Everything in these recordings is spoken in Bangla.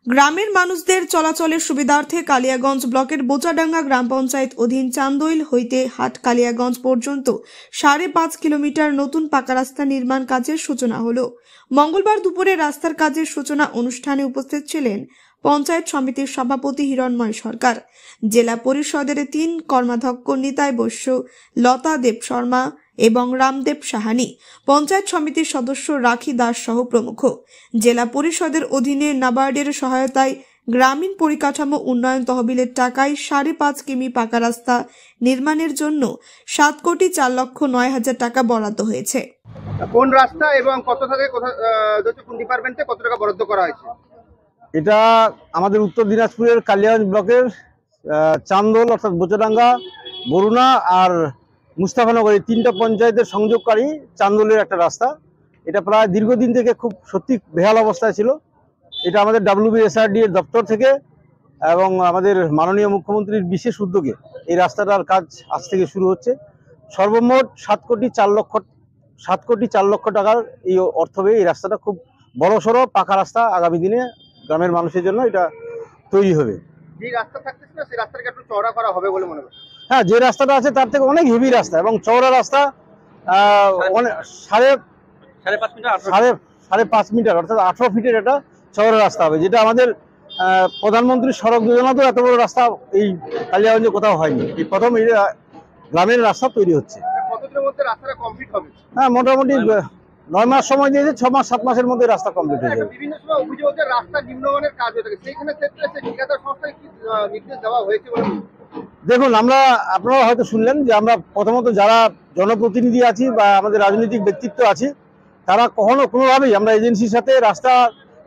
গ্রামের মানুষদের চলাচলের সুবিধার্থে কালিয়াগঞ্জ ব্লকের বোচাডাঙ্গা গ্রাম পঞ্চায়েত অধীন চান্দইল হইতে হাট কালিয়াগঞ্জ পর্যন্ত 5.5 কিলোমিটার নতুন পাকা রাস্তা নির্মাণ কাজের সূচনা হলো। মঙ্গলবার দুপুরে রাস্তার কাজের সূচনা অনুষ্ঠানে উপস্থিত ছিলেন পঞ্চায়েত সমিতির সভাপতি হিরণময় সরকার, জেলা পরিষদের 3 কর্মাধ্যক্ষ নিতাই বৈশ্য, লতা দেব শর্মা এবং রামদেব সাহানি, পঞ্চায়েত সমিতির সদস্য রাখি দাস সহ প্রমুখ। জেলা পরিষদের অধীনে নাবার্ডের সহায়তায় গ্রামীণ পরিকাঠামো উন্নয়ন তহবিলের টাকায় 5.5 কিমি পাকা রাস্তা নির্মাণের জন্য 7,04,09,000 টাকা বরাদ্দ হয়েছে। কোন রাস্তা এবং কত থেকে কোন ডিপার্টমেন্টে কত টাকা বরাদ্দ করা হয়েছে? এটা আমাদের উত্তর দিনাজপুরের কালিয়াগঞ্জ ব্লকের চান্দোল অর্থাৎ বোচাডাঙ্গা, বরুণা আর মুস্তাফানগর এই 3টা পঞ্চায়েতের সংযোগকারী চান্দোলের একটা রাস্তা। এটা প্রায় দীর্ঘদিন থেকে খুব সত্যি বেহাল অবস্থায় ছিল। এটা আমাদের WBSRD এর দপ্তর থেকে এবং আমাদের মাননীয় মুখ্যমন্ত্রীর বিশেষ উদ্যোগে এই রাস্তাটার কাজ আজ থেকে শুরু হচ্ছে। সর্বমোট 7,04,00,000 টাকার এই অর্থ ব্যয়ে এই রাস্তাটা খুব বড়সড় পাকা রাস্তা আগামী দিনে গ্রামের মানুষের জন্য এটা তৈরি হবে। যে রাস্তা থাকতেছে না সেই রাস্তাটাকে একটু চওড়া করা হবে বলে মনে করছি। হ্যাঁ, যে রাস্তাটা আছে তার থেকে অনেক হেভি রাস্তা এবং চওড়া রাস্তা, 5.5 মিটার অর্থাৎ 18 ফিটের একটা চওড়া রাস্তা হবে, যেটা আমাদের প্রধানমন্ত্রীর সড়ক যোজনাতেও এত বড় রাস্তা এই কালিয়াগঞ্জে কোথাও হয়নি। এই প্রথম এই গ্রামের রাস্তা তৈরি হচ্ছে। কতদিনের মধ্যে রাস্তাটা কমপ্লিট হবে? হ্যাঁ, মোটামুটি 9 মাস সময় দিয়েছে, 6 মাস 7 মাসের মধ্যে রাস্তা কমপ্লিট হয়ে যাবে। বিভিন্ন সময় অভিযোগ যে রাস্তা নিম্নমানের কাজ হয়ে থাকে, সেইখানে ক্ষেত্রে ঠিকাদার সংস্থায় কি নির্দেশ দেওয়া হয়েছে বলে? দেখুন, আপনারা হয়তো শুনলেন যে আমরা প্রথমত যারা জনপ্রতিনিধি আছি বা আমাদের রাজনৈতিক ব্যক্তিত্ব আছি, তারা কখনো কোনোভাবেই আমরা এজেন্সির সাথে রাস্তা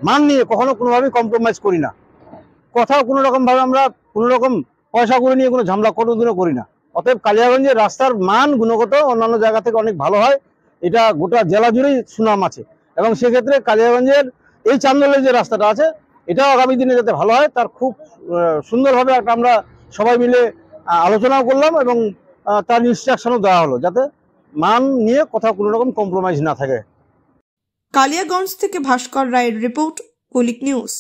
মান নিয়ে কখনো কোনোভাবেই কম্প্রোমাইজ করি না। কোথাও কোনো রকমভাবে আমরা কোনো রকম পয়সা করে নিয়ে কোনো ঝামেলা কোনোদিনও করি না। অতএব কালিয়াগঞ্জের রাস্তার মান গুণগত অন্যান্য জায়গা থেকে অনেক ভালো হয়, এটা গোটা জেলা জুড়েই সুনাম আছে এবং সেক্ষেত্রে কালিয়াগঞ্জের এই চান্দোলের যে রাস্তাটা আছে এটাও আগামী দিনে যাতে ভালো হয় তার খুব সুন্দরভাবে একটা আমরা সবাই মিলে আলোচনাও করলাম এবং তার ইনস্ট্রাকশনও দেওয়া হলো যাতে মান নিয়ে কোথাও কোনো রকম কম্প্রোমাইজ না থাকে। কালিয়াগঞ্জ থেকে ভাস্কর রায়ের রিপোর্ট, কুলিক নিউজ।